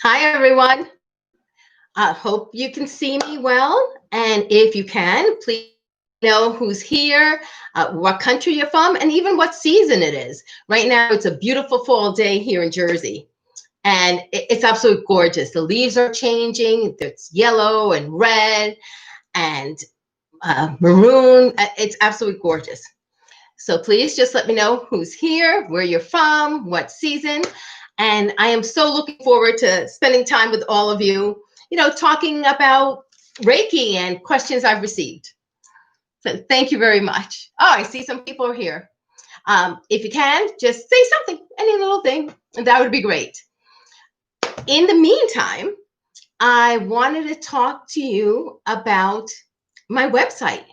Hi, everyone. I hope you can see me well. And if you can, please know who's here, what country you're from, and even what season it is. Right now, it's a beautiful fall day here in Jersey. And it's absolutely gorgeous. The leaves are changing. It's yellow and red and maroon. It's absolutely gorgeous. So please just let me know who's here, where you're from, what season. And I am so looking forward to spending time with all of you, talking about Reiki and questions I've received. So thank you very much. Oh, I see some people are here. If you can, just say something, any little thing, and that would be great. In the meantime, I wanted to talk to you about my website,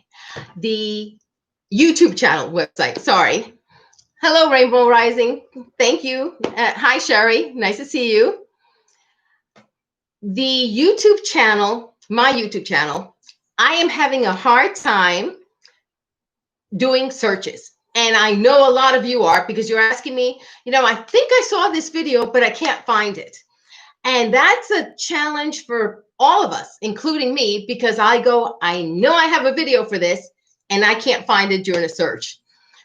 the YouTube channel website. Sorry. Hello, Rainbow Rising. Thank you. Hi, Sherry. Nice to see you. The YouTube channel, my YouTube channel, I am having a hard time doing searches. And I know a lot of you are because you're asking me, I think I saw this video, but I can't find it. And that's a challenge for all of us, including me, because I know I have a video for this and I can't find it during a search.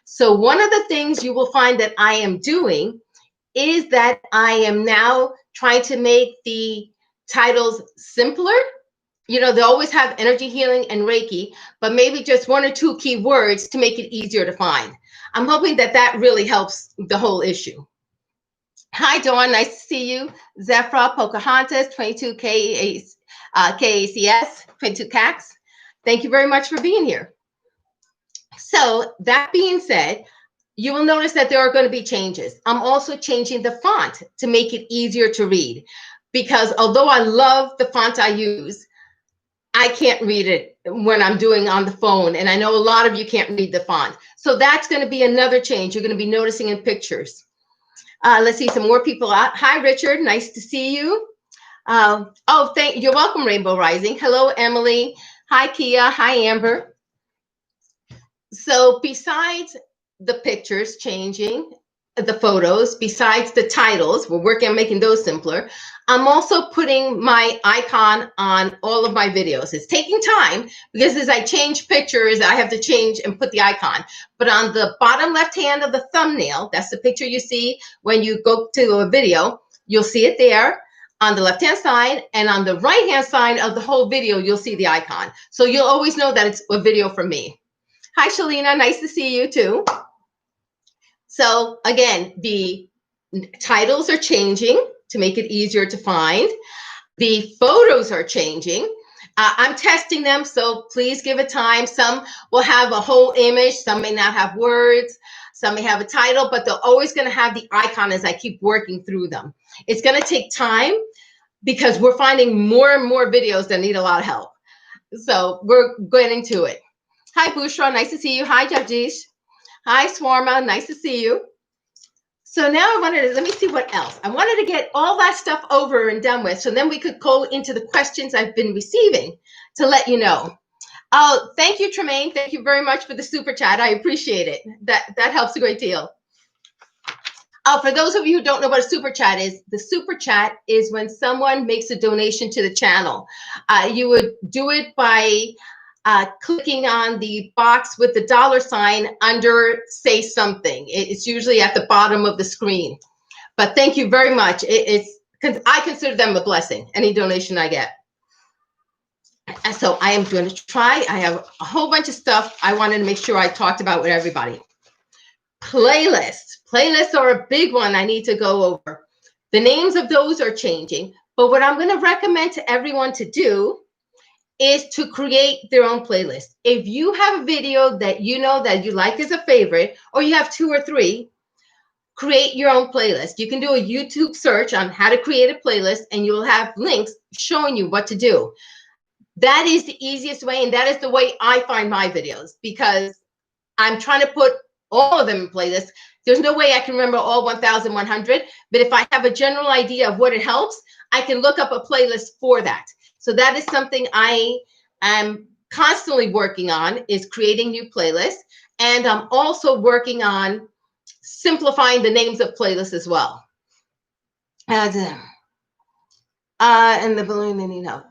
So one of the things you will find that I am doing is that I am now trying to make the titles simpler. They always have energy healing and Reiki, but maybe just one or two key words to make it easier to find. I'm hoping that that really helps the whole issue. Hi, Dawn. Nice to see you. Zephra, Pocahontas, 22 KACS, 22 CACs. Thank you very much for being here. So that being said, you will notice that there are going to be changes. I'm also changing the font to make it easier to read, because although I love the font I use, I can't read it when I'm doing on the phone. And I know a lot of you can't read the font. So that's going to be another change you're going to be noticing in pictures. Let's see some more people out. Hi, Richard. Nice to see you. You're welcome, Rainbow Rising. Hello, Emily. Hi, Kia. Hi, Amber. So besides the pictures changing, the photos, besides the titles, we're working on making those simpler. I'm also putting my icon on all of my videos. It's taking time because as I change pictures, I have to change and put the icon. But on the bottom left hand of the thumbnail, that's the picture you see when you go to a video, you'll see it there on the left-hand side, and on the right-hand side of the whole video, you'll see the icon. So you'll always know that it's a video from me. Hi, Shalina. Nice to see you too. So again, the titles are changing to make it easier to find. The photos are changing. I'm testing them, so please give it time. Some will have a whole image. Some may not have words. Some may have a title, but they're always going to have the icon as I keep working through them. It's going to take time because we're finding more and more videos that need a lot of help. So we're getting to it. Hi, Bushra. Nice to see you. Hi, Jagdish. Hi, Swarma. Nice to see you. So now let me see what else. I wanted to get all that stuff over and done with, so then we could go into the questions I've been receiving to let you know. Oh, thank you, Tremaine. Thank you very much for the super chat. I appreciate it. That helps a great deal. For those of you who don't know what a super chat is, the super chat is when someone makes a donation to the channel. You would do it by clicking on the box with the $ under say something. It's usually at the bottom of the screen. But thank you very much. I consider them a blessing, any donation I get. And so I am going to try. I have a whole bunch of stuff I wanted to make sure I talked about with everybody. Playlists. Playlists are a big one I need to go over. The names of those are changing. But what I'm going to recommend to everyone to do is to create their own playlist. If you have a video that you know that you like as a favorite, or you have 2 or 3, create your own playlist. You can do a YouTube search on how to create a playlist, and you'll have links showing you what to do. That is the easiest way, and that is the way I find my videos, because I'm trying to put all of them in playlists. There's no way I can remember all 1,100, but if I have a general idea of what it helps, I can look up a playlist for that. So that is something I am constantly working on, is creating new playlists. And I'm also working on simplifying the names of playlists as well. And the balloon, then you know.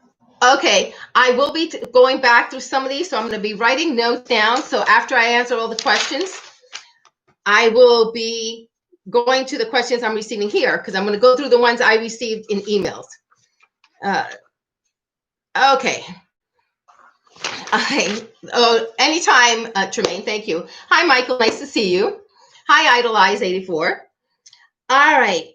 Okay, I will be going back through some of these, so I'm going to be writing notes down. So after I answer all the questions, I will be going to the questions I'm receiving here because I'm going to go through the ones I received in emails. Okay. Oh, anytime, Tremaine. Thank you. Hi, Michael. Nice to see you. Hi, Idolize84. All right.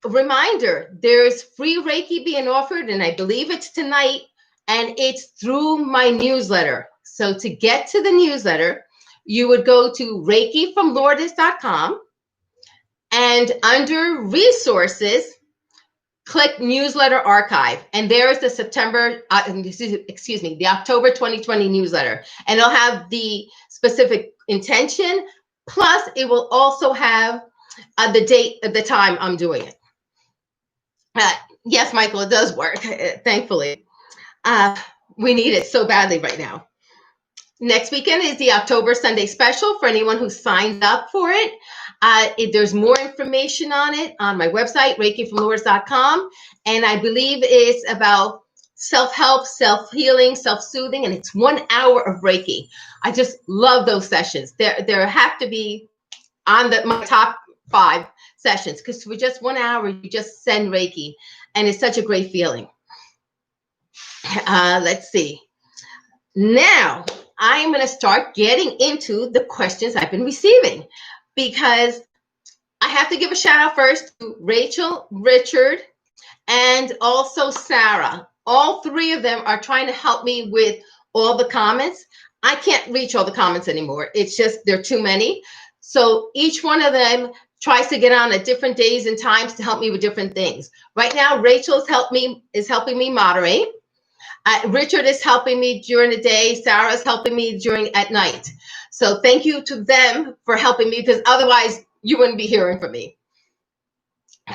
Reminder, there's free Reiki being offered, and I believe it's tonight, and it's through my newsletter. So to get to the newsletter, you would go to ReikiFromLourdes.com, and under resources, click newsletter archive, and there's the the October 2020 newsletter, and it'll have the specific intention, plus it will also have the date, the time I'm doing it. Yes, Michael, it does work, thankfully. We need it so badly right now. Next weekend is the October Sunday special for anyone who signed up for it. There's more information on it on my website, ReikiFromLourdes.com. And I believe it's about self-help, self-healing, self-soothing, and it's 1 hour of Reiki. I just love those sessions. There have to be on my top 5 sessions, because for just 1 hour, you just send Reiki, and it's such a great feeling. Let's see. Now, I am going to start getting into the questions I've been receiving, because I have to give a shout out first to Rachel, Richard, and also Sarah. All 3 of them are trying to help me with all the comments. I can't reach all the comments anymore. It's just, there are too many. So each one of them tries to get on at different days and times to help me with different things. Right now, Rachel is helping me moderate. Richard is helping me during the day. Sarah's helping me at night. So thank you to them for helping me, because otherwise you wouldn't be hearing from me.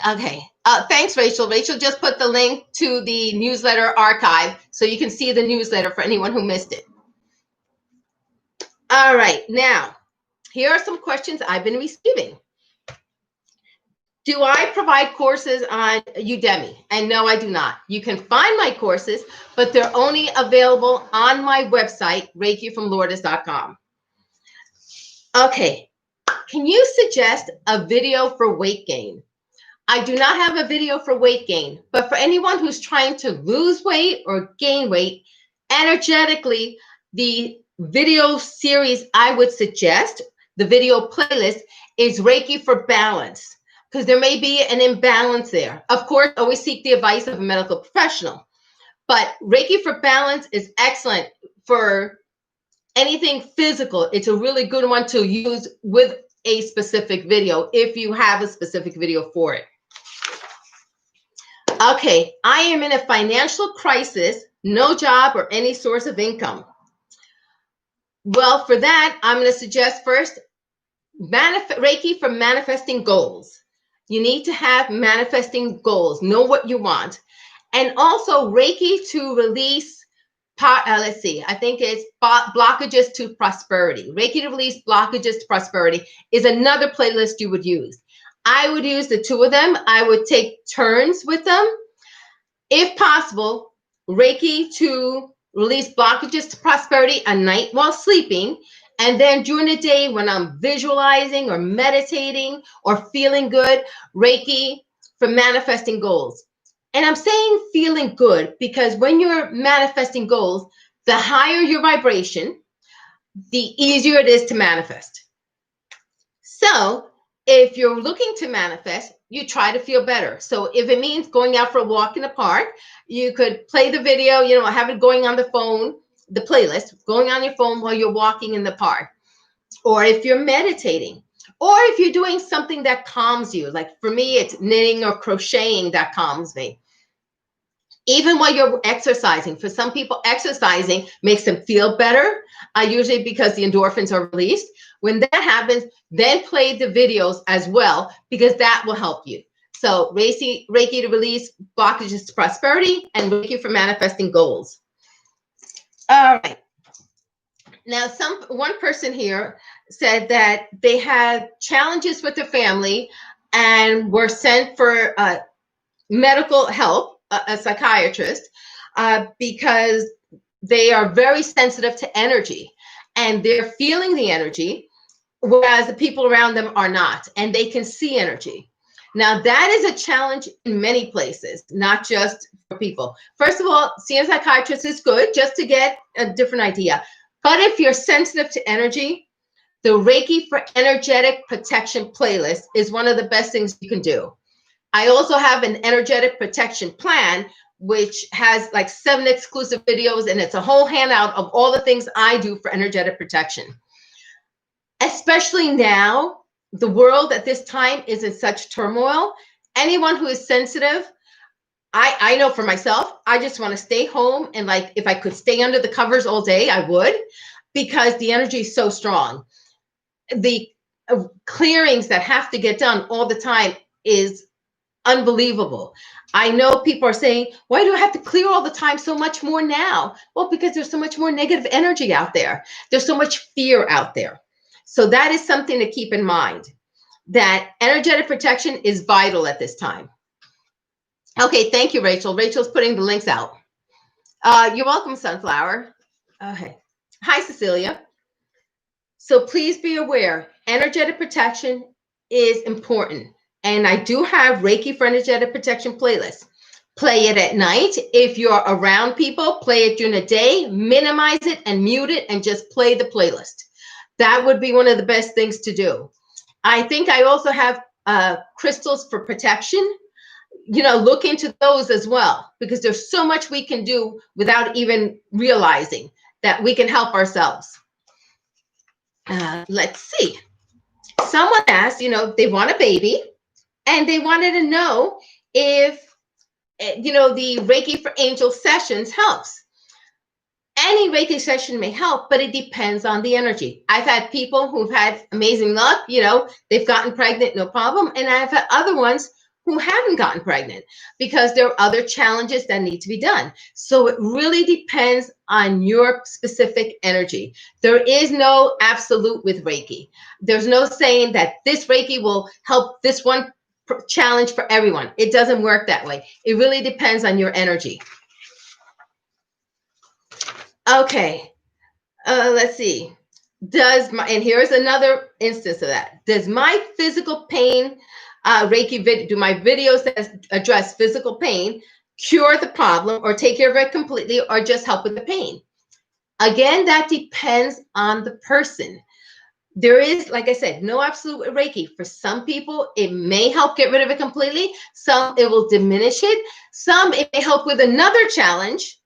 Okay. Thanks, Rachel. Rachel just put the link to the newsletter archive so you can see the newsletter for anyone who missed it. All right. Now, here are some questions I've been receiving. Do I provide courses on Udemy? And no, I do not. You can find my courses, but they're only available on my website, ReikiFromLourdes.com. Okay. Can you suggest a video for weight gain? I do not have a video for weight gain, but for anyone who's trying to lose weight or gain weight, energetically, the video series I would suggest, the video playlist, is Reiki for Balance, because there may be an imbalance there. Of course, always seek the advice of a medical professional, but Reiki for Balance is excellent for anything physical. It's a really good one to use with a specific video if you have a specific video for it. Okay, I am in a financial crisis, no job or any source of income. Well, for that, I'm going to suggest first Reiki for manifesting goals. You need to have manifesting goals, know what you want. And also Reiki to release, let's see, I think it's blockages to prosperity. Reiki to release blockages to prosperity is another playlist you would use. I would use the 2 of them. I would take turns with them. If possible, Reiki to release blockages to prosperity at night while sleeping. And then during the day when I'm visualizing or meditating or feeling good, Reiki for manifesting goals. And I'm saying feeling good because when you're manifesting goals, the higher your vibration, the easier it is to manifest. So if you're looking to manifest, you try to feel better. So if it means going out for a walk in the park, you could play the video, have it going on the phone, the playlist, going on your phone while you're walking in the park. Or if you're meditating, or if you're doing something that calms you, like for me, it's knitting or crocheting that calms me. Even while you're exercising, for some people, exercising makes them feel better, usually because the endorphins are released. When that happens, then play the videos as well, because that will help you. So Reiki to release blockages to prosperity, and Reiki for manifesting goals. All right. Now, one person here said that they had challenges with their family and were sent for medical help, a psychiatrist because they are very sensitive to energy and they're feeling the energy, whereas the people around them are not, and they can see energy. Now, that is a challenge in many places, not just for people. First of all, seeing a psychiatrist is good just to get a different idea. But if you're sensitive to energy, the Reiki for Energetic Protection playlist is one of the best things you can do. I also have an energetic protection plan, which has like 7 exclusive videos, and it's a whole handout of all the things I do for energetic protection. Especially now, the world at this time is in such turmoil. Anyone who is sensitive, I know for myself, I just want to stay home, and like if I could stay under the covers all day, I would, because the energy is so strong. The clearings that have to get done all the time is unbelievable. I know people are saying, why do I have to clear all the time so much more now? Well, because there's so much more negative energy out there. There's so much fear out there. So that is something to keep in mind, that energetic protection is vital at this time. Okay, thank you, Rachel. Rachel's putting the links out. You're welcome, Sunflower. Okay. Hi, Cecilia. So please be aware, energetic protection is important. And I do have Reiki for Energetic Protection playlist. Play it at night. If you're around people, play it during the day, minimize it and mute it and just play the playlist. That would be one of the best things to do. I think I also have crystals for protection. You know, look into those as well, because there's so much we can do without even realizing that we can help ourselves. Let's see. Someone asked, you know, they want a baby and they wanted to know if, you know, the Reiki for Angel sessions helps. Any Reiki session may help, but it depends on the energy. I've had people who've had amazing luck, you know, they've gotten pregnant, no problem. And I've had other ones who haven't gotten pregnant because there are other challenges that need to be done. So it really depends on your specific energy. There is no absolute with Reiki. There's no saying that this Reiki will help this one challenge for everyone. It doesn't work that way. It really depends on your energy. Okay, let's see. And here's another instance of that. Does my physical pain Reiki do my videos that address physical pain cure the problem or take care of it completely or just help with the pain? Again, that depends on the person. There is, like I said, no absolute Reiki. For some people, it may help get rid of it completely. Some, it will diminish it. Some, it may help with another challenge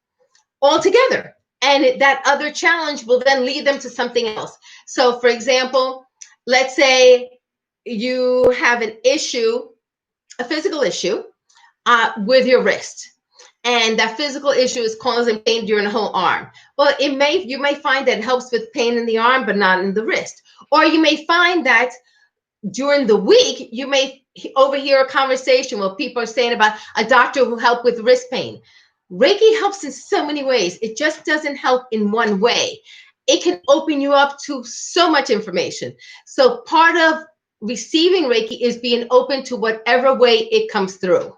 altogether. And that other challenge will then lead them to something else. So, for example, let's say you have an issue, a physical issue with your wrist, and that physical issue is causing pain during the whole arm. Well, you may find that it helps with pain in the arm, but not in the wrist. Or you may find that during the week, you may overhear a conversation where people are saying about a doctor who helped with wrist pain. Reiki helps in so many ways. It just doesn't help in one way. It can open you up to so much information. So part of receiving Reiki is being open to whatever way it comes through.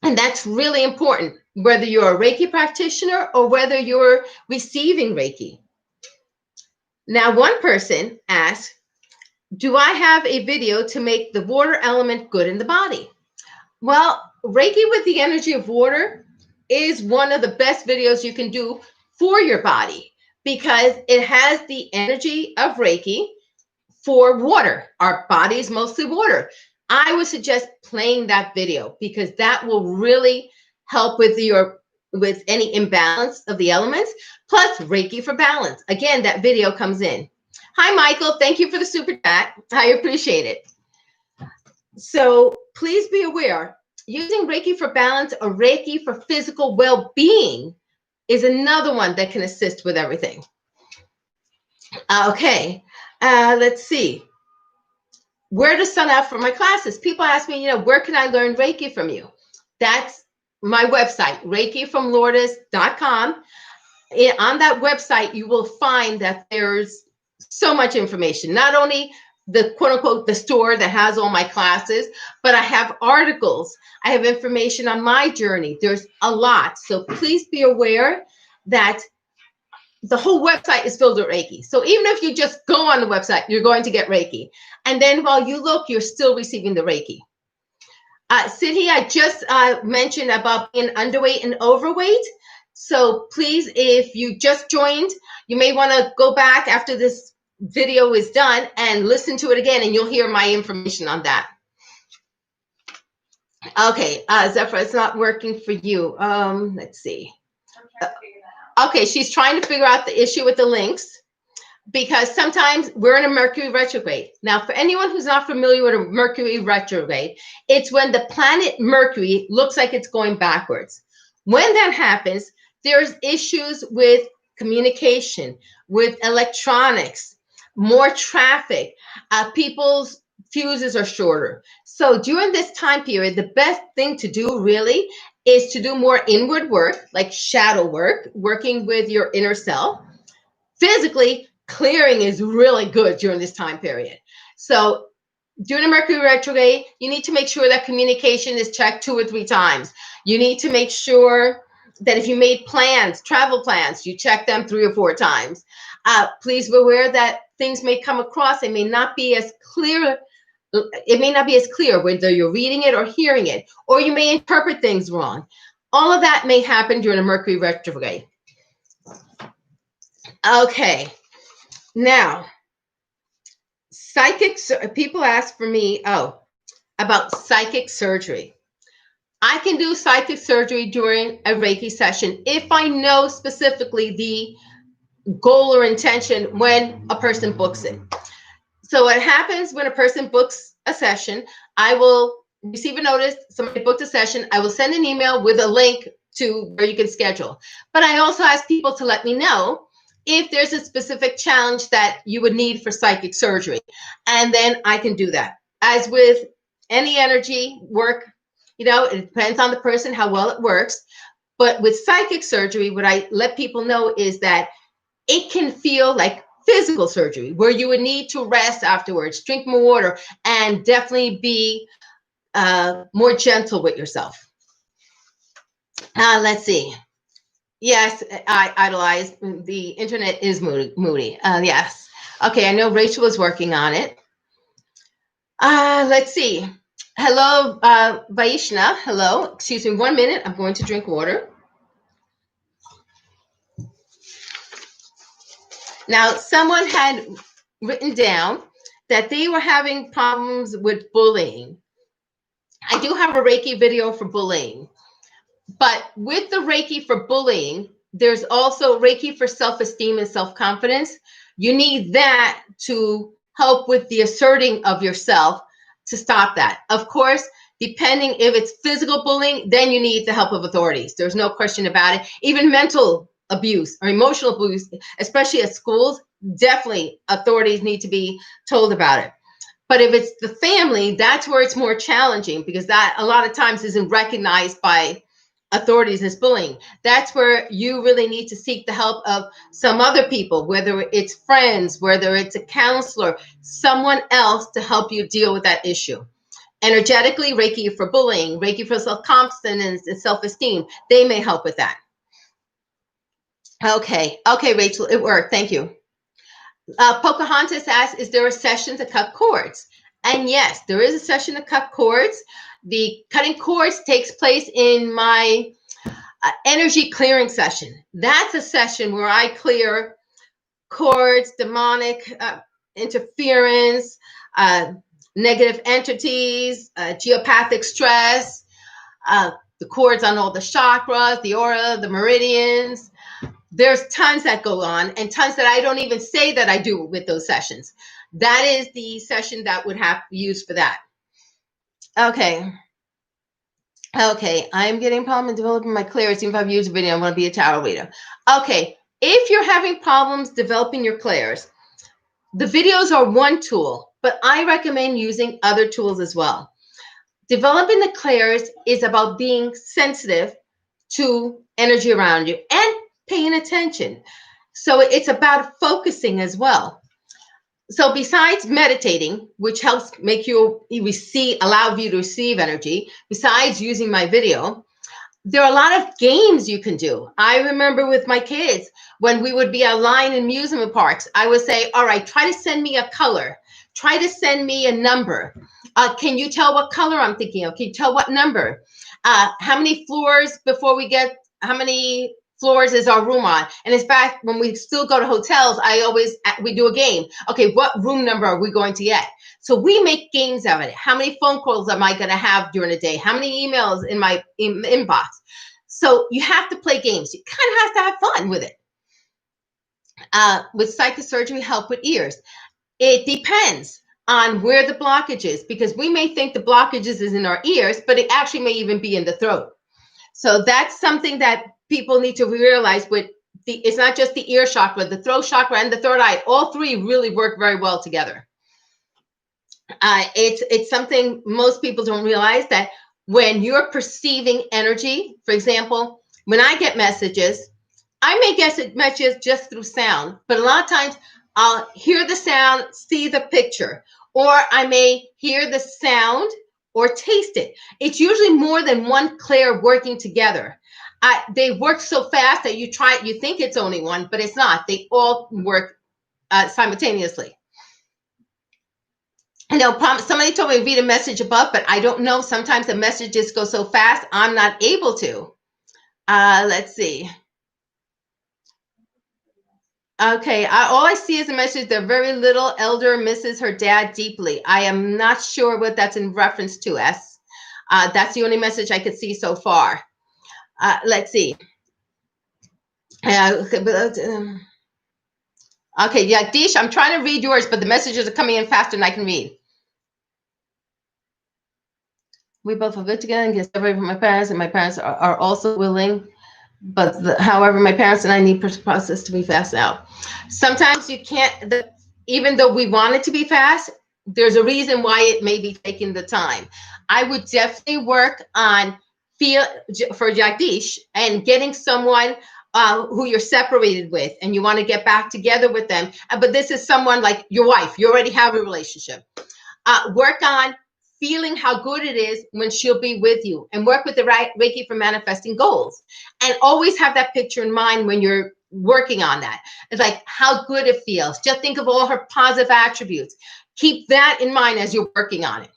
And that's really important, whether you're a Reiki practitioner or whether you're receiving Reiki. Now, one person asked, do I have a video to make the water element good in the body? Well, Reiki with the energy of water is one of the best videos you can do for your body because it has the energy of Reiki for water. Our body is mostly water. I would suggest playing that video because that will really help with any imbalance of the elements, plus Reiki for balance. Again, that video comes in. Hi, Michael. Thank you for the super chat. I appreciate it. So please be aware, using Reiki for balance or Reiki for physical well-being is another one that can assist with everything. Okay, let's see. Where to sign up for my classes? People ask me, where can I learn Reiki from you? That's my website, reikifromlourdes.com. On that website, you will find that there's so much information, not only the quote unquote, the store that has all my classes, but I have articles. I have information on my journey. There's a lot. So please be aware that the whole website is filled with Reiki. So even if you just go on the website, you're going to get Reiki. And then while you look, you're still receiving the Reiki. Sidhi, I just mentioned about being underweight and overweight. So please, if you just joined, you may want to go back after this video is done and listen to it again, and you'll hear my information on that. Okay, Zephyr, it's not working for you. Let's see. Okay, she's trying to figure out the issue with the links, because sometimes we're in a Mercury retrograde. Now, for anyone who's not familiar with a Mercury retrograde, it's when the planet Mercury looks like it's going backwards. When that happens, there's issues with communication, with electronics, more traffic, people's fuses are shorter. So during this time period, the best thing to do really is to do more inward work, like shadow work, working with your inner self. Physically, clearing is really good during this time period. So during a Mercury retrograde, you need to make sure that communication is checked 2 or 3 times. You need to make sure that if you made plans, travel plans, you check them 3 or 4 times. Please be aware that things may come across. They may not be as clear. It may not be as clear whether you're reading it or hearing it, or you may interpret things wrong. All of that may happen during a Mercury retrograde. Okay. Now, people ask for me, about psychic surgery. I can do psychic surgery during a Reiki session if I know specifically the goal or intention when a person books it. So what happens when a person books a session, I will receive a notice, somebody booked a session, I will send an email with a link to where you can schedule. But I also ask people to let me know if there's a specific challenge that you would need for psychic surgery. And then I can do that. As with any energy work, it depends on the person, how well it works. But with psychic surgery, what I let people know is that it can feel like physical surgery, where you would need to rest afterwards, drink more water, and definitely be more gentle with yourself. Let's see. Yes, I idolize. The internet is moody. Yes. Okay, I know Rachel is working on it. Let's see. Hello, Vaishna. Hello. Excuse me 1 minute. I'm going to drink water. Now, someone had written down that they were having problems with bullying. I do have a Reiki video for bullying. But with the Reiki for bullying, there's also Reiki for self-esteem and self-confidence. You need that to help with the asserting of yourself to stop that. Of course, depending if it's physical bullying, then you need the help of authorities. There's no question about it. Even mental abuse or emotional abuse, especially at schools, definitely authorities need to be told about it. But if it's the family, that's where it's more challenging, because that a lot of times isn't recognized by authorities as bullying. That's where you really need to seek the help of some other people, whether it's friends, whether it's a counselor, someone else to help you deal with that issue. Energetically, Reiki for bullying, Reiki for self-confidence and self-esteem, they may help with that. Okay, Rachel, it worked. Thank you. Pocahontas asks, is there a session to cut cords? And yes, there is a session to cut cords. The cutting cords takes place in my energy clearing session. That's a session where I clear cords, demonic interference, negative entities, geopathic stress, the cords on all the chakras, the aura, the meridians. There's tons that go on, and tons that I don't even say that I do with those sessions. That is the session that would have to use for that. Okay, I'm getting a problem in developing my clairs. Even if I've used a video, I want to be a tarot reader. Okay, if you're having problems developing your clairs, the videos are one tool, but I recommend using other tools as well. Developing the clairs is about being sensitive to energy around you and paying attention. So it's about focusing as well. So besides meditating, which helps make you allow you to receive energy, besides using my video, there are a lot of games you can do. I remember with my kids, when we would be online in amusement parks, I would say, all right, try to send me a color. Try to send me a number. Can you tell what color I'm thinking of? Can you tell what number? How many floors how many floors is our room on? And in fact, when we still go to hotels, we do a game. Okay, what room number are we going to get? So we make games of it. How many phone calls am I going to have during the day? How many emails in my inbox? So you have to play games. You kind of have to have fun with it. With psychosurgery, help with ears. It depends on where the blockage is, because we may think the blockages is in our ears, but it actually may even be in the throat. So that's something that people need to realize it's not just the ear chakra, the throat chakra and the third eye. All three really work very well together. It's something most people don't realize, that when you're perceiving energy, for example, when I get messages, I may get messages just through sound, but a lot of times I'll hear the sound, see the picture, or I may hear the sound or taste it. It's usually more than one clair working together. They work so fast that you think it's only one, but it's not. They all work simultaneously. I know somebody told me to read a message above, but I don't know. Sometimes the messages go so fast, I'm not able to. Let's see. Okay, all I see is a message. The very little elder misses her dad deeply. I am not sure what that's in reference to, S. That's the only message I could see so far. Let's see. Okay, yeah, Dish, I'm trying to read yours, but the messages are coming in faster than I can read. We both are good together and get separated from my parents, and my parents are also willing. But however, my parents and I need process to be fast out. Sometimes you can't, even though we want it to be fast, there's a reason why it may be taking the time. I would definitely work on for Jagdish and getting someone who you're separated with and you want to get back together with them. But this is someone like your wife. You already have a relationship. Work on feeling how good it is when she'll be with you, and work with the Reiki for manifesting goals. And always have that picture in mind when you're working on that. It's like how good it feels. Just think of all her positive attributes. Keep that in mind as you're working on it.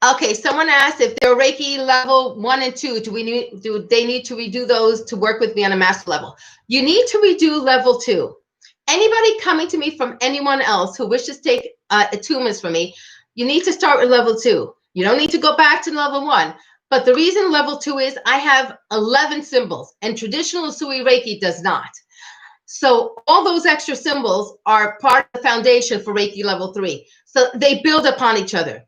Okay, someone asked if they're Reiki level 1 and 2, do they need to redo those to work with me on a master level? You need to redo level 2. Anybody coming to me from anyone else who wishes to take attunements from me, you need to start with level 2. You don't need to go back to level 1. But the reason level 2 is I have 11 symbols, and traditional Usui Reiki does not. So all those extra symbols are part of the foundation for Reiki level 3. So they build upon each other.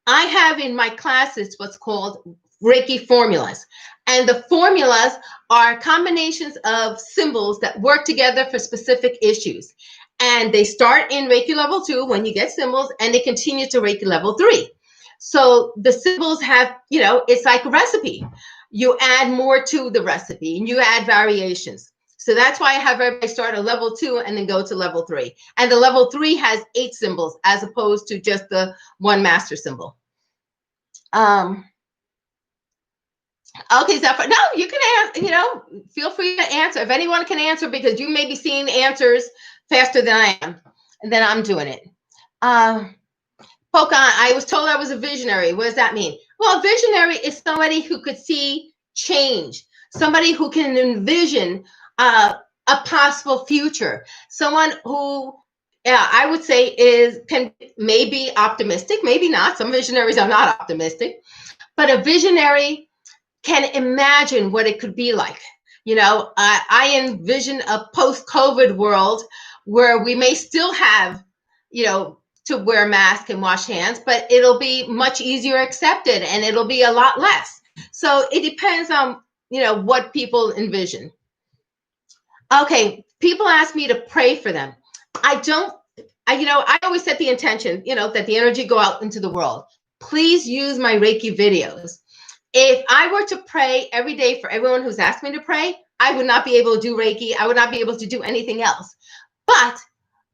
I have in my classes what's called Reiki formulas. And the formulas are combinations of symbols that work together for specific issues. And they start in Reiki level 2 when you get symbols, and they continue to Reiki level 3. So the symbols have, it's like a recipe. You add more to the recipe and you add variations. So that's why I have everybody start at level 2 and then go to level 3. And the level 3 has 8 symbols as opposed to just the one master symbol. Okay, Zephyr. No, you can, feel free to answer. If anyone can answer, because you may be seeing answers faster than I am, and then I'm doing it. Pokemon, I was told I was a visionary. What does that mean? Well, a visionary is somebody who could see change, somebody who can envision a possible future, someone who, I would say may be optimistic, maybe not. Some visionaries are not optimistic, but a visionary can imagine what it could be like. I envision a post-COVID world where we may still have, to wear masks and wash hands, but it'll be much easier accepted and it'll be a lot less. So it depends on, what people envision. Okay, people ask me to pray for them. I always set the intention, that the energy go out into the world. Please use my Reiki videos. If I were to pray every day for everyone who's asked me to pray, I would not be able to do Reiki. I would not be able to do anything else. But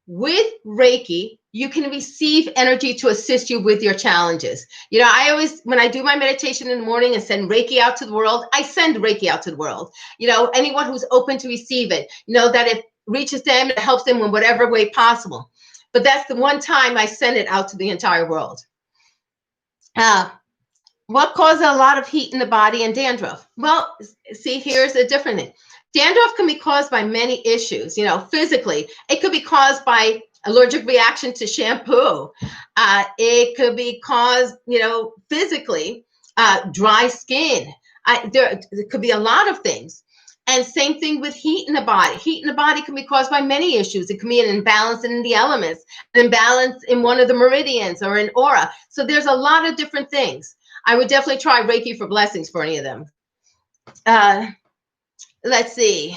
with Reiki, you can receive energy to assist you with your challenges. You know, I always, when I do my meditation in the morning and send Reiki out to the world, I send Reiki out to the world. You know, anyone who's open to receive it, you know, that it reaches them, it helps them in whatever way possible. But that's the one time I send it out to the entire world. What causes a lot of heat in the body and dandruff? Well, see, here's a different thing. Dandruff can be caused by many issues, you know, physically. It could be caused by allergic reaction to shampoo. It could be caused, you know, physically, dry skin. There could be a lot of things. And same thing with heat in the body. Heat in the body can be caused by many issues. It can be an imbalance in the elements, an imbalance in one of the meridians or an aura. So there's a lot of different things. I would definitely try Reiki for blessings for any of them. Let's see.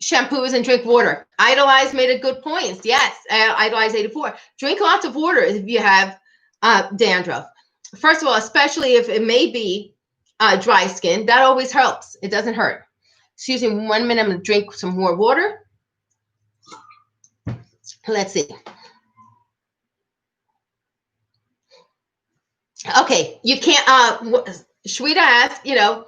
Shampoos and drink water. Idolize made a good point. Yes, Idolize 84. Drink lots of water if you have dandruff. First of all, especially if it may be dry skin, that always helps. It doesn't hurt. Excuse me, 1 minute. I'm going to drink some more water. Let's see. Okay, you can't. Shweta asked, you know,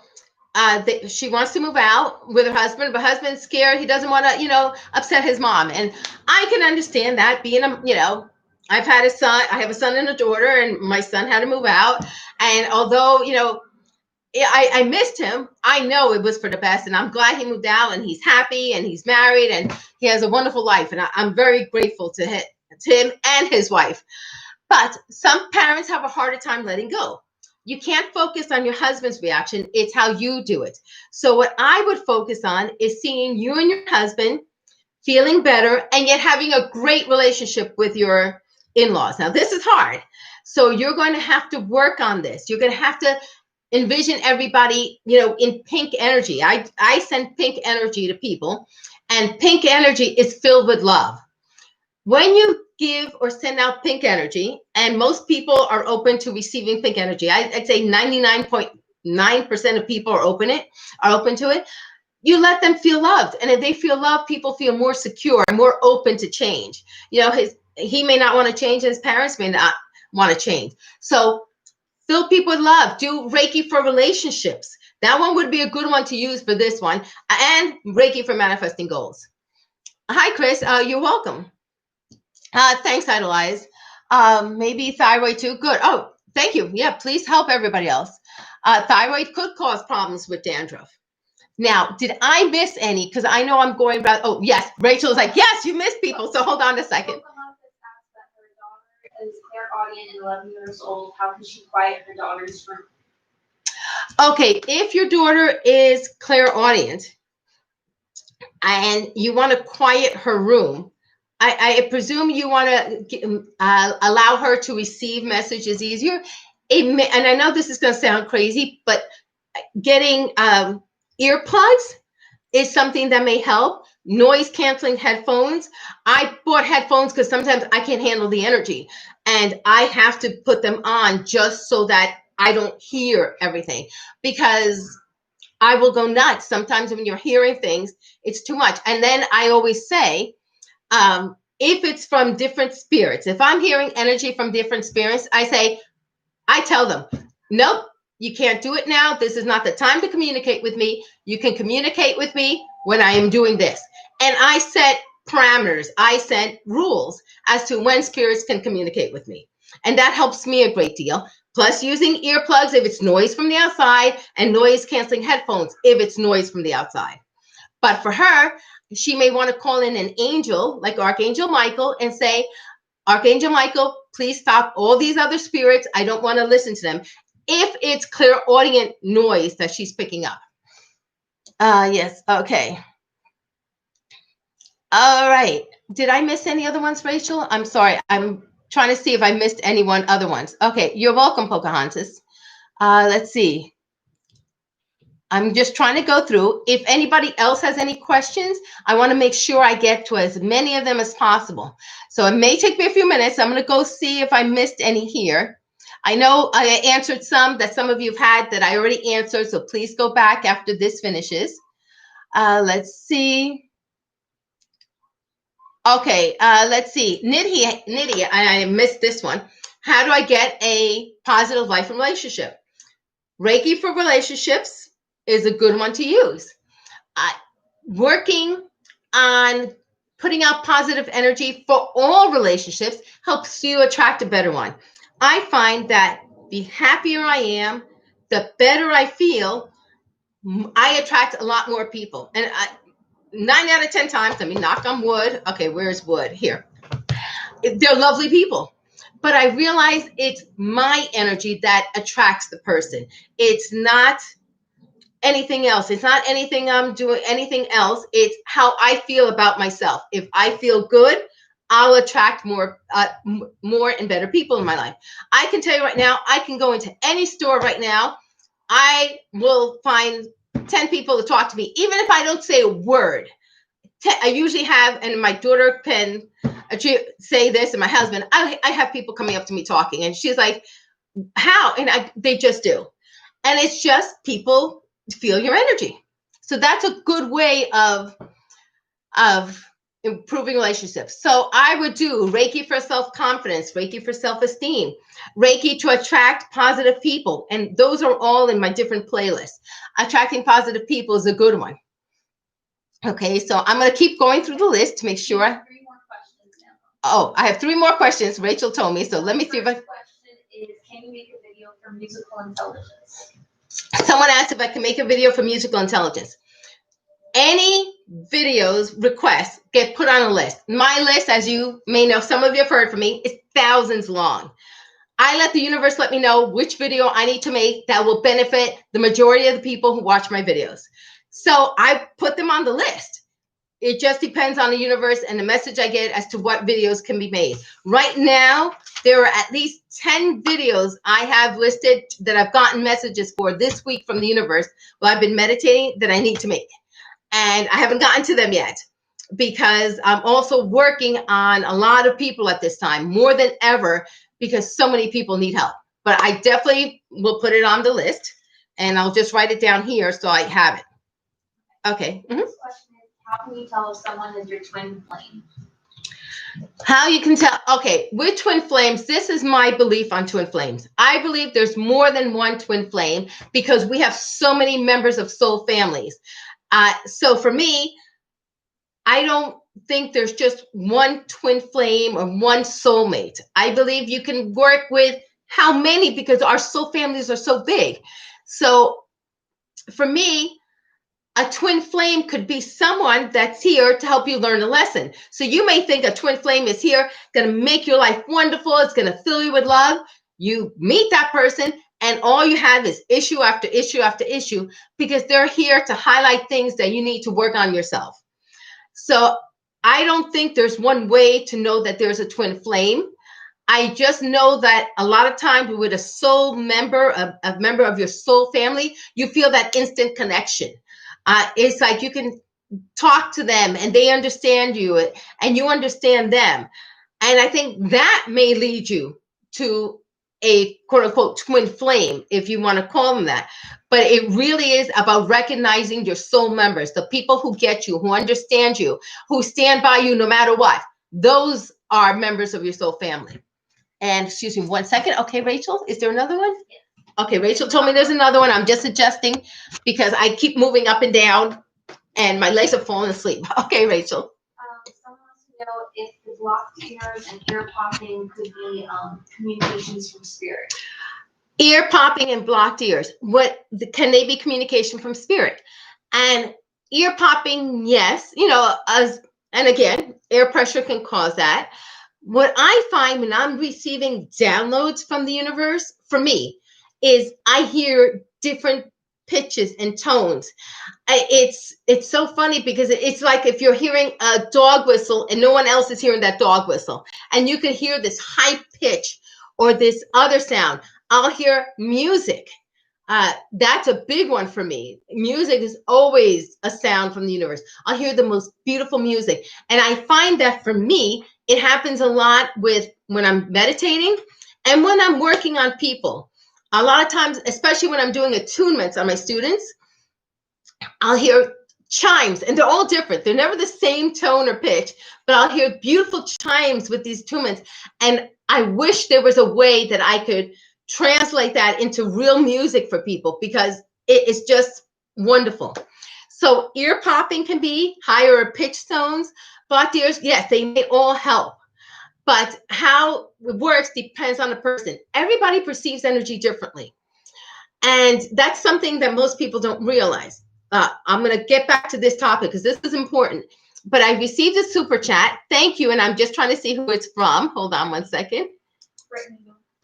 she wants to move out with her husband, but husband's scared. He doesn't want to, you know, upset his mom. And I can understand that being a, you know, I've had a son, I have a son and a daughter, and my son had to move out. And although, you know, I missed him, I know it was for the best. And I'm glad he moved out and he's happy and he's married and he has a wonderful life. And I'm very grateful to him and his wife. But some parents have a harder time letting go. You can't focus on your husband's reaction. It's how you do it. So what I would focus on is seeing you and your husband feeling better and yet having a great relationship with your in-laws. Now, this is hard. So you're going to have to work on this. You're going to have to envision everybody, you know, in pink energy. I send pink energy to people, and pink energy is filled with love. When you give or send out pink energy, and most people are open to receiving pink energy, I'd say 99.9% of people are open to it. You let them feel loved, and if they feel loved, people feel more secure, more open to change. You know, he may not want to change, his parents may not want to change. So fill people with love. Do Reiki for relationships. That one would be a good one to use for this one, and Reiki for manifesting goals. Hi, Chris. You're welcome. Thanks, Idolize. Maybe thyroid too. Good. Oh, thank you. Yeah, please help everybody else. Thyroid could cause problems with dandruff. Now, did I miss any? Because I know I'm going back. Oh, yes. Rachel's like, yes, you missed people. So hold on a second. Is clairaudient and 11 years old. How can she quiet her daughter's room? Okay, if your daughter is clairaudient and you want to quiet her room, I presume you want to allow her to receive messages easier. And I know this is going to sound crazy, but getting earplugs is something that may help. Noise canceling headphones. I bought headphones because sometimes I can't handle the energy and I have to put them on just so that I don't hear everything, because I will go nuts. Sometimes when you're hearing things, it's too much. And then I always say, if it's from different spirits, if I'm hearing energy from different spirits, I tell them, nope, you can't do it now. This is not the time to communicate with me. You can communicate with me when I am doing this. And I set parameters. I set rules as to when spirits can communicate with me. And that helps me a great deal. Plus using earplugs if it's noise from the outside, and noise canceling headphones if it's noise from the outside. But for her, she may want to call in an angel like Archangel Michael and say, Archangel Michael, please stop all these other spirits. I don't want to listen to them. If it's clairaudient noise that she's picking up. Yes. Okay. All right. Did I miss any other ones, Rachel? I'm sorry. I'm trying to see if I missed any other ones. Okay. You're welcome, Pocahontas. Let's see. I'm just trying to go through. If anybody else has any questions, I want to make sure I get to as many of them as possible. So it may take me a few minutes. I'm going to go see if I missed any here. I know I answered some that some of you have had that I already answered, so please go back after this finishes. Let's see. Okay, let's see. Nidhi, I missed this one. How do I get a positive life and relationship? Reiki for relationships is a good one to use. Working on putting out positive energy for all relationships helps you attract a better one. I find that the happier I am, the better I feel, I attract a lot more people. And 9 out of 10 times, let me knock on wood. Okay, where's wood? Here. They're lovely people. But I realize it's my energy that attracts the person. It's not anything else. It's not anything I'm doing, anything else. It's how I feel about myself. If I feel good, I'll attract more and better people in my life. I can tell you right now, I can go into any store right now. I will find 10 people to talk to me, even if I don't say a word. I usually have, and my daughter can say this, and my husband, I have people coming up to me talking, and she's like, how? And they just do. And it's just people feel your energy. So that's a good way of improving relationships. So I would do Reiki for self-confidence, Reiki for self-esteem, Reiki to attract positive people. And those are all in my different playlists. Attracting positive people is a good one. Okay, so I'm going to keep going through the list to make sure. 3 more questions now. Oh, I have 3 more questions. Rachel told me, so let me see if I. First question is, can you make a video for musical intelligence? Someone asked if I can make a video for musical intelligence. Any videos requests get put on a list. My list, as you may know, some of you have heard from me, is thousands long. I let the universe let me know which video I need to make that will benefit the majority of the people who watch my videos. So I put them on the list. It just depends on the universe and the message I get as to what videos can be made. Right now, there are at least 10 videos I have listed that I've gotten messages for this week from the universe while I've been meditating that I need to make. And I haven't gotten to them yet because I'm also working on a lot of people at this time, more than ever, because so many people need help. But I definitely will put it on the list, and I'll just write it down here so I have it. Okay. Mm-hmm. Next question is, how can you tell if someone is your twin flame? How you can tell, okay, with twin flames, this is my belief on twin flames. I believe there's more than one twin flame because we have so many members of soul families. So for me, I don't think there's just one twin flame or one soulmate. I believe you can work with how many, because our soul families are so big. So for me, a twin flame could be someone that's here to help you learn a lesson. So you may think a twin flame is here, going to make your life wonderful. It's going to fill you with love. You meet that person, and all you have is issue after issue after issue because they're here to highlight things that you need to work on yourself. So I don't think there's one way to know that there's a twin flame. I just know that a lot of times with a soul member, a member of your soul family, you feel that instant connection. It's like you can talk to them and they understand you and you understand them. And I think that may lead you to a quote unquote twin flame, if you want to call them that. But it really is about recognizing your soul members, the people who get you, who understand you, who stand by you no matter what. Those are members of your soul family. And excuse me 1 second. Okay, Rachel, is there another one? Okay, Rachel told me there's another one. I'm just adjusting because I keep moving up and down and my legs are falling asleep. Okay, Rachel. Someone wants to know if the blocked ears and ear popping could be communications from spirit. Ear popping and blocked ears. Can they be communication from spirit? And ear popping, yes. And again, air pressure can cause that. What I find when I'm receiving downloads from the universe, for me, is I hear different pitches and tones. It's so funny because it's like if you're hearing a dog whistle and no one else is hearing that dog whistle, and you can hear this high pitch or this other sound. I'll hear music. That's a big one for me. Music is always a sound from the universe. I'll hear the most beautiful music. And I find that for me, it happens a lot when I'm meditating and when I'm working on people. A lot of times, especially when I'm doing attunements on my students, I'll hear chimes, and they're all different. They're never the same tone or pitch, but I'll hear beautiful chimes with these attunements. And I wish there was a way that I could translate that into real music for people, because it is just wonderful. So ear popping can be higher pitch tones, blocked ears. Yes, they may all help. But how it works depends on the person. Everybody perceives energy differently. And that's something that most people don't realize. I'm going to get back to this topic because this is important. But I received a super chat. Thank you. And I'm just trying to see who it's from. Hold on one second.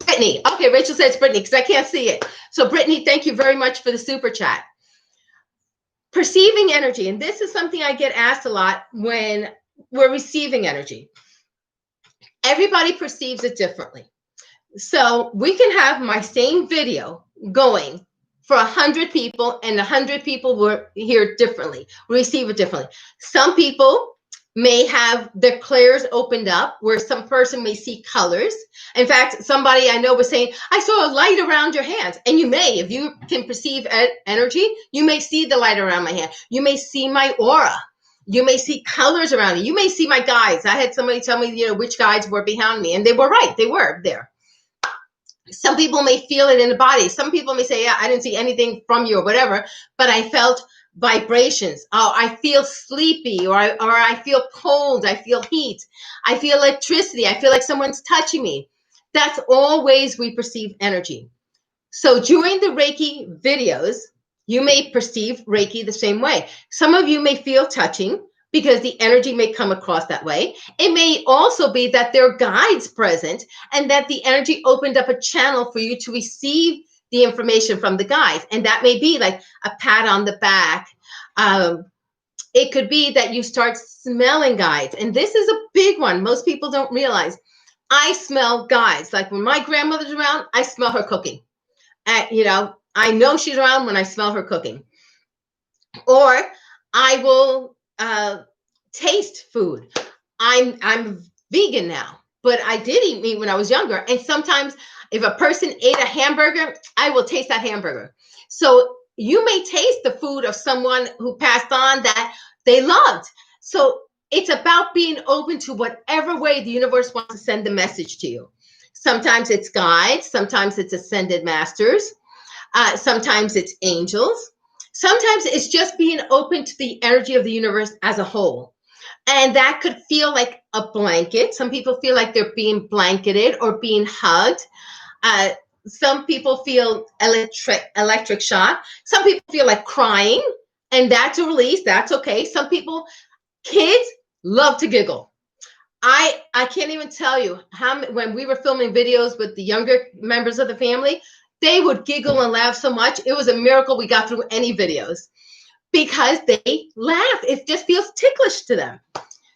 Brittany. Okay, Rachel says Brittany because I can't see it. So Brittany, thank you very much for the super chat. Perceiving energy. And this is something I get asked a lot when we're receiving energy. Everybody perceives it differently. So we can have my same video going for 100 people, and 100 people will hear differently, receive it differently. Some people may have their clairs opened up, where some person may see colors. In fact, somebody I know was saying, I saw a light around your hands. And you may, if you can perceive energy, you may see the light around my hand. You may see my aura. You may see colors around it. You may see my guides. I had somebody tell me, which guides were behind me, and they were right. They were there. Some people may feel it in the body. Some people may say, yeah, I didn't see anything from you or whatever, but I felt vibrations. Oh, I feel sleepy, or I feel cold. I feel heat. I feel electricity. I feel like someone's touching me. That's all ways we perceive energy. So during the Reiki videos, you may perceive Reiki the same way. Some of you may feel touching because the energy may come across that way. It may also be that there are guides present and that the energy opened up a channel for you to receive the information from the guides. And that may be like a pat on the back. It could be that you start smelling guides. And this is a big one. Most people don't realize. I smell guides. Like when my grandmother's around, I smell her cooking. I know she's around when I smell her cooking. Or I will taste food. I'm vegan now, but I did eat meat when I was younger. And sometimes if a person ate a hamburger, I will taste that hamburger. So you may taste the food of someone who passed on that they loved. So it's about being open to whatever way the universe wants to send the message to you. Sometimes it's guides. Sometimes it's ascended masters. Sometimes it's angels. Sometimes it's just being open to the energy of the universe as a whole. And that could feel like a blanket. Some people feel like they're being blanketed or being hugged. Some people feel electric shock. Some people feel like crying, and that's a release. That's okay. Some people, kids, love to giggle. I can't even tell you when we were filming videos with the younger members of the family, they would giggle and laugh so much. It was a miracle we got through any videos because they laugh. It just feels ticklish to them.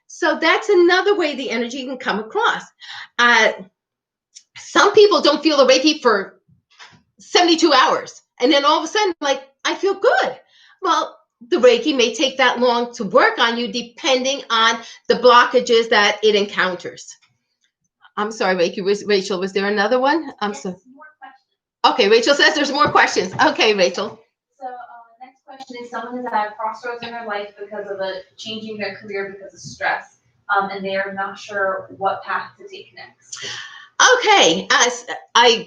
So that's another way the energy can come across. Some people don't feel the Reiki for 72 hours. And then all of a sudden, like, I feel good. Well, the Reiki may take that long to work on you depending on the blockages that it encounters. I'm sorry, Rachel, was there another one? I'm sorry. Okay, Rachel says there's more questions. Okay, Rachel. So next question is, someone is at a crossroads in their life because of changing their career because of stress, and they are not sure what path to take next. Okay,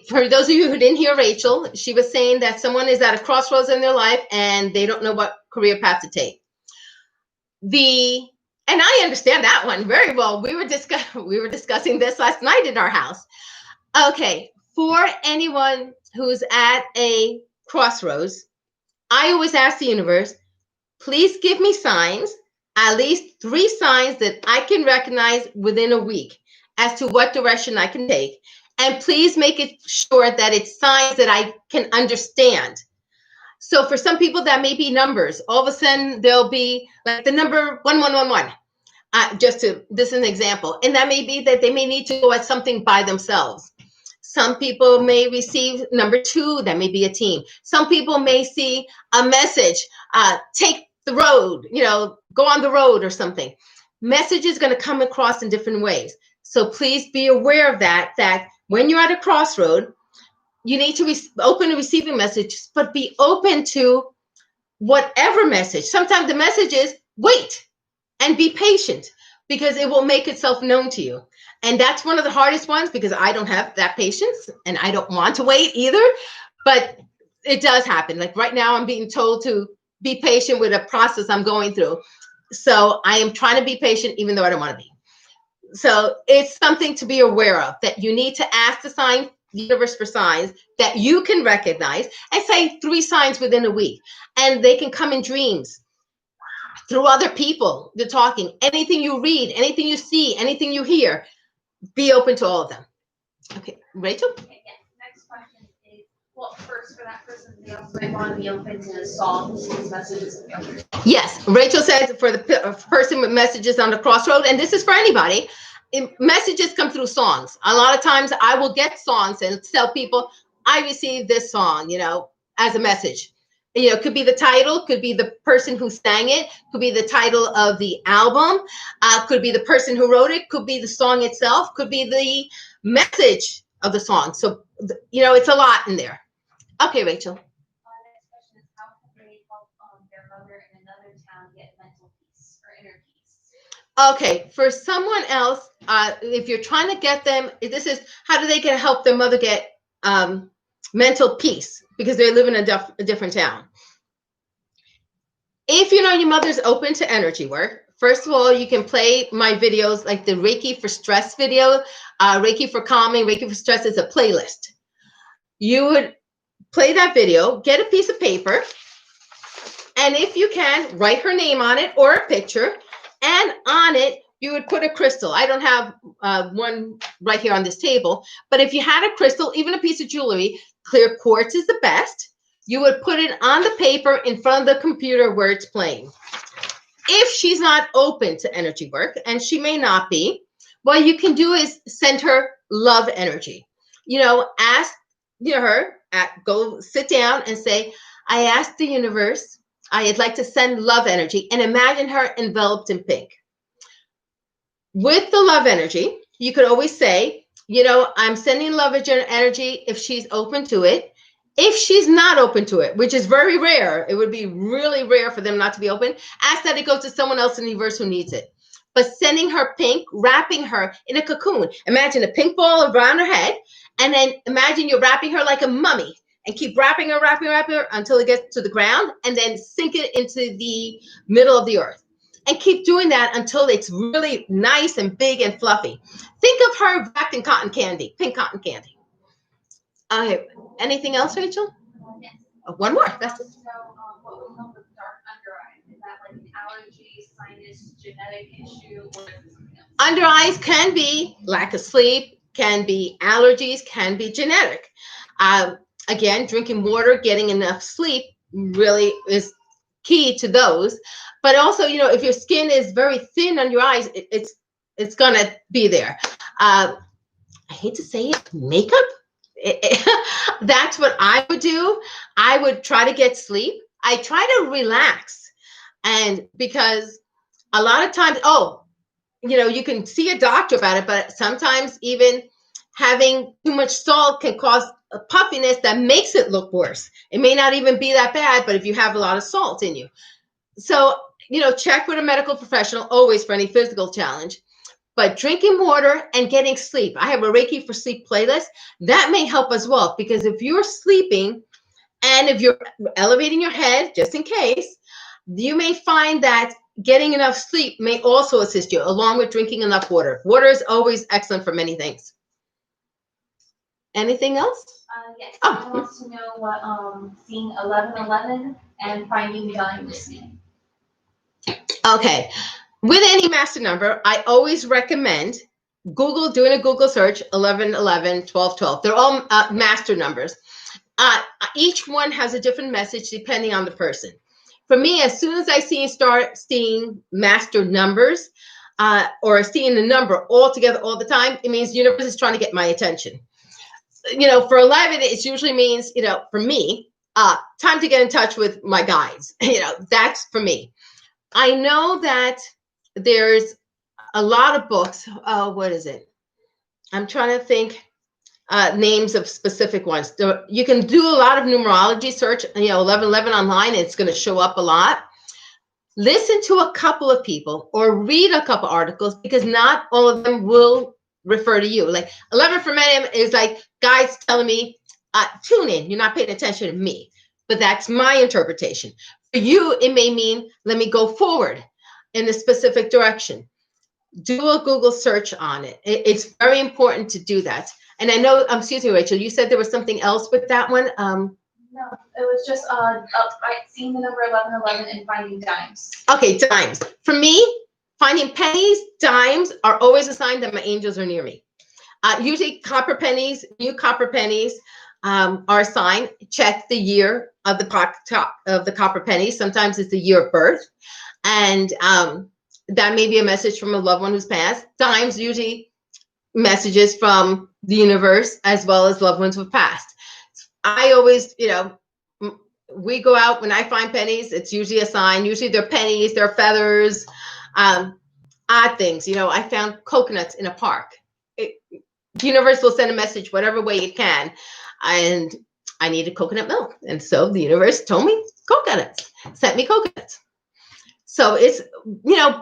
for those of you who didn't hear Rachel, she was saying that someone is at a crossroads in their life and they don't know what career path to take. And I understand that one very well. We were discussing this last night in our house. Okay, for anyone who's at a crossroads, I always ask the universe, please give me signs, at least 3 signs that I can recognize within a week as to what direction I can take. And please make it sure that it's signs that I can understand. So for some people, that may be numbers. All of a sudden, there'll be like the number 1111. This is an example. And that may be that they may need to go at something by themselves. Some people may receive number 2, that may be a team. Some people may see a message, take the road, go on the road or something. Message is going to come across in different ways. So please be aware of that when you're at a crossroad, you need to open to receiving messages, but be open to whatever message. Sometimes the message is wait and be patient. because it will make itself known to you. And that's one of the hardest ones because I don't have that patience and I don't want to wait either. But it does happen. Like right now, I'm being told to be patient with a process I'm going through. So I am trying to be patient, even though I don't want to be. So it's something to be aware of, that you need to ask the universe for signs that you can recognize, and say 3 signs within a week. And they can come in dreams, through other people, they're talking, anything you read, anything you see, anything you hear, be open to all of them. Okay, Rachel? Okay, yes. Next question is, well, first for that person, they also might want to be open to songs, messages. Yes, Rachel says for the person with messages on the crossroad, and this is for anybody, messages come through songs. A lot of times I will get songs and tell people, I received this song, as a message. It could be the title, could be the person who sang it, could be the title of the album, could be the person who wrote it, could be the song itself, could be the message of the song. So, it's a lot in there. Okay, Rachel. Next question is, how can they help their mother in another town get mental peace or inner peace? Okay, for someone else, if you're trying to get them, this is how do they help their mother get mental peace because they live in a different town. If you know your mother's open to energy work, first of all, you can play my videos like the Reiki for stress video, Reiki for calming, Reiki for stress is a playlist. You would play that video, get a piece of paper, and if you can, write her name on it or a picture, and on it, you would put a crystal. I don't have one right here on this table, but if you had a crystal, even a piece of jewelry, clear quartz is the best. You would put it on the paper in front of the computer where it's playing. If she's not open to energy work, and she may not be, what you can do is send her love energy. Ask her, go sit down and say, I asked the universe, I'd like to send love energy, and imagine her enveloped in pink. With the love energy, you could always say, I'm sending love energy if she's open to it. If she's not open to it, which is very rare, it would be really rare for them not to be open, ask that it goes to someone else in the universe who needs it. But sending her pink, wrapping her in a cocoon. Imagine a pink ball around her head, and then imagine you're wrapping her like a mummy, and keep wrapping her until it gets to the ground, and then sink it into the middle of the earth. And keep doing that until it's really nice and big and fluffy. Think of her wrapped in cotton candy, pink cotton candy. Anything else, Rachel? Yes. One more. That's it. So, what would help with dark under eyes? Is that like an allergy, sinus, genetic issue, or something else? Under eyes can be lack of sleep, can be allergies, can be genetic. Again, drinking water, getting enough sleep really is key to those. But also, if your skin is very thin on your eyes, it's gonna be there. I hate to say it, makeup. That's what I would do. I would try to get sleep. I try to relax. And because a lot of times, you can see a doctor about it, but sometimes even having too much salt can cause a puffiness that makes it look worse. It may not even be that bad, but if you have a lot of salt in you. So, check with a medical professional always for any physical challenge. But drinking water and getting sleep. I have a Reiki for sleep playlist. That may help as well, because if you're sleeping and if you're elevating your head, just in case, you may find that getting enough sleep may also assist you, along with drinking enough water. Water is always excellent for many things. Anything else? Yes. Someone wants to know what seeing 1111 and finding divine listening. Okay. With any master number, I always recommend doing a Google search, 1111, 1212. They're all master numbers. Each one has a different message depending on the person. For me, as soon as I start seeing master numbers or seeing the number all together all the time, it means the universe is trying to get my attention. For 11, it usually means, for me, time to get in touch with my guides. That's for me. I know that there's a lot of books. What is it? I'm trying to think names of specific ones. You can do a lot of numerology search, 1111 online. It's going to show up a lot. listen to a couple of people or read a couple articles, because not all of them will refer to you. Like 11 for Men is like guys telling me, tune in, you're not paying attention to me. But that's my interpretation. For you, it may mean, let me go forward in a specific direction. Do a Google search on it. It's very important to do that. And I know, excuse me, Rachel, you said there was something else with that one. No, it was just seeing the number 1111 and finding dimes. Okay, dimes. For me, finding pennies, dimes are always a sign that my angels are near me. Usually copper pennies, new copper pennies are a sign. Check the year of the copper pennies. Sometimes it's the year of birth. And that may be a message from a loved one who's passed. Dimes, usually messages from the universe as well as loved ones who've passed. I always, we go out, when I find pennies, it's usually a sign. Usually they're pennies, they're feathers, odd things. I found coconuts in a park. The universe will send a message whatever way it can. And I needed coconut milk. And so the universe told me coconuts, sent me coconuts. So it's,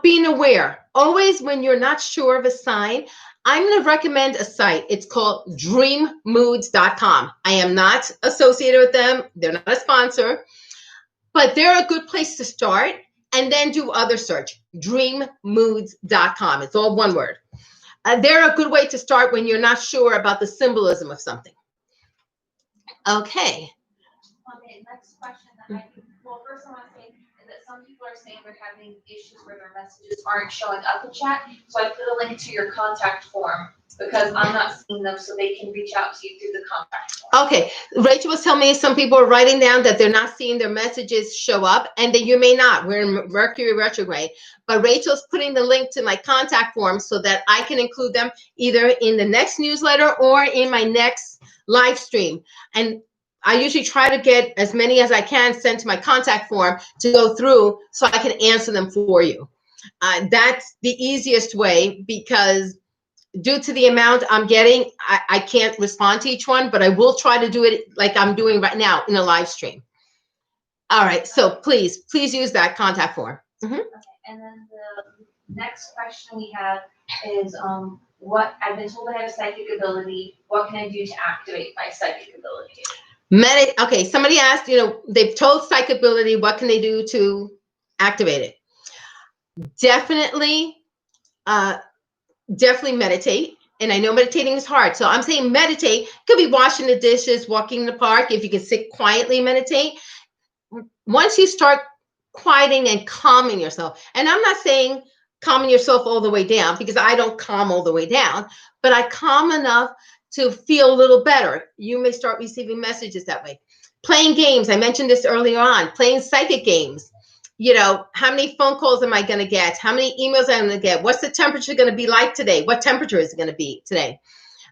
being aware. Always when you're not sure of a sign, I'm going to recommend a site. It's called dreammoods.com. I am not associated with them. They're not a sponsor, but they're a good place to start, and then do other search. Dreammoods.com. It's all one word. They're a good way to start when you're not sure about the symbolism of something. Okay. Next question first I want to say is that some people are saying they're having issues where their messages aren't showing up in chat. So I put a link to your contact form because I'm not seeing them, so they can reach out to you through the contact form. Okay. Rachel was telling me some people are writing down that they're not seeing their messages show up, and that you may not. We're in Mercury Retrograde. But Rachel's putting the link to my contact form so that I can include them either in the next newsletter or in my next live stream. And I usually try to get as many as I can sent to my contact form to go through so I can answer them for you. That's the easiest way, because due to the amount I'm getting, I can't respond to each one, but I will try to do it like I'm doing right now in a live stream. All right, so please use that contact form. Mm-hmm. Okay, and then the next question we have is, what I've been told I have psychic ability. What can I do to activate my psychic ability? Okay, somebody asked, they've told psychic ability, what can they do to activate it? Definitely meditate. And I know meditating is hard. So I'm saying meditate. Could be washing the dishes, walking in the park. If you can sit quietly, meditate. Once you start quieting and calming yourself, and I'm not saying calming yourself all the way down, because I don't calm all the way down, but I calm enough to feel a little better. You may start receiving messages that way. Playing games. I mentioned this earlier on. Playing psychic games. How many phone calls am I going to get? How many emails am I going to get? What's the temperature going to be like today? What temperature is it going to be today?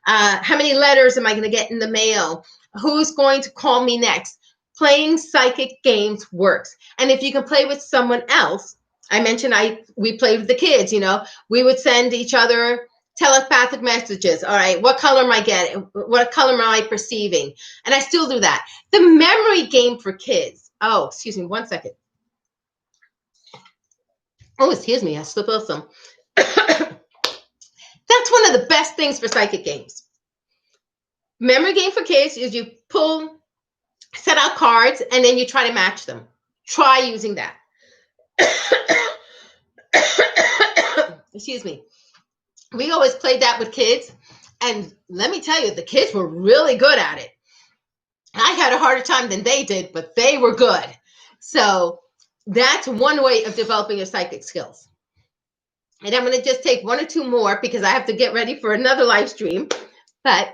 How many letters am I going to get in the mail? Who's going to call me next? Playing psychic games works. And if you can play with someone else, I mentioned we played with the kids, we would send each other telepathic messages. All right, what color am I getting? What color am I perceiving? And I still do that. The memory game for kids. Oh, excuse me, 1 second. Oh, excuse me, I slipped out some. That's one of the best things for psychic games. Memory game for kids is you set out cards, and then you try to match them. Try using that. Excuse me. We always played that with kids, and let me tell you, the kids were really good at it. I had a harder time than they did, but they were good. So that's one way of developing your psychic skills. And I'm going to just take one or two more because I have to get ready for another live stream. But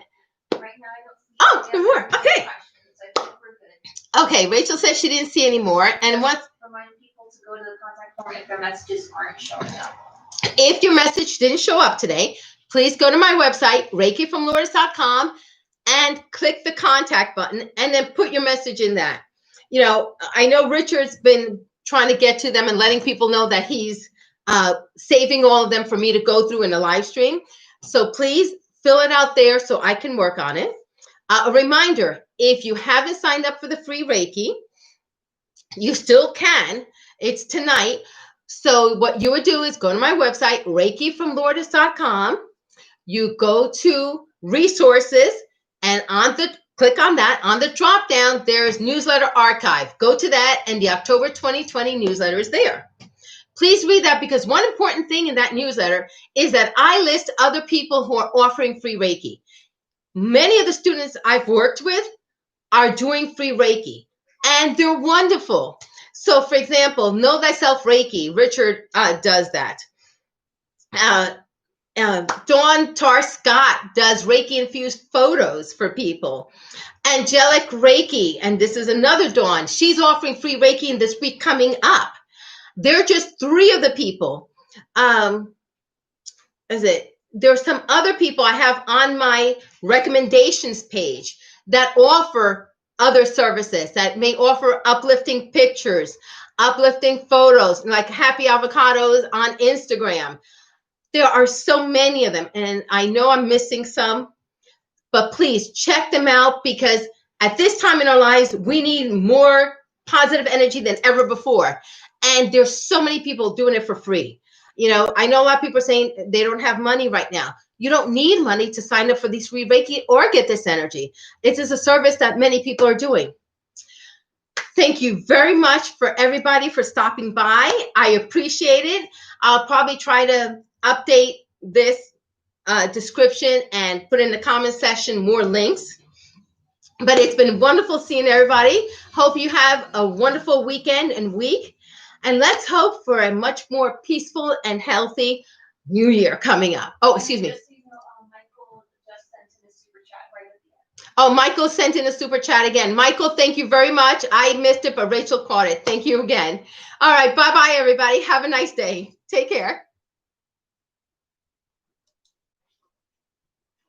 right now I don't see more. Okay. Okay, Rachel says she didn't see any more. And once remind people to go to the contact form if their messages aren't showing up. If your message didn't show up today, please go to my website, reikifromlourdes.com, and click the contact button, and then put your message in that. I know Richard's been trying to get to them and letting people know that he's saving all of them for me to go through in a live stream. So please fill it out there so I can work on it. A reminder, if you haven't signed up for the free Reiki, you still can. It's tonight. So what you would do is go to my website, ReikiFromLourdes.com. You go to resources, and click on that. On the drop down, there's newsletter archive. Go to that, and the October 2020 newsletter is there. Please read that, because one important thing in that newsletter is that I list other people who are offering free Reiki. Many of the students I've worked with are doing free Reiki, and they're wonderful. So, for example, Know Thyself Reiki, Richard does that. Dawn Tar Scott does Reiki-infused photos for people. Angelic Reiki, and this is another Dawn, she's offering free Reiki in this week coming up. They're just 3 of the people. There's some other people I have on my recommendations page that offer other services, that may offer uplifting pictures, uplifting photos, like Happy Avocados on Instagram. There are so many of them, and I know I'm missing some, but please check them out, because at this time in our lives, we need more positive energy than ever before. And there's so many people doing it for free. You know, I know a lot of people are saying they don't have money right now. You don't need money to sign up for these free Reiki or get this energy. It is a service that many people are doing. Thank you very much for everybody for stopping by. I appreciate it. I'll probably try to update this description and put in the comment section more links. But it's been wonderful seeing everybody. Hope you have a wonderful weekend and week. And let's hope for a much more peaceful and healthy new year coming up. Oh, excuse me. Michael just sent in a super chat right at the end. Oh, Michael sent in a super chat again. Michael, thank you very much. I missed it, but Rachel caught it. Thank you again. All right. Bye-bye, everybody. Have a nice day. Take care.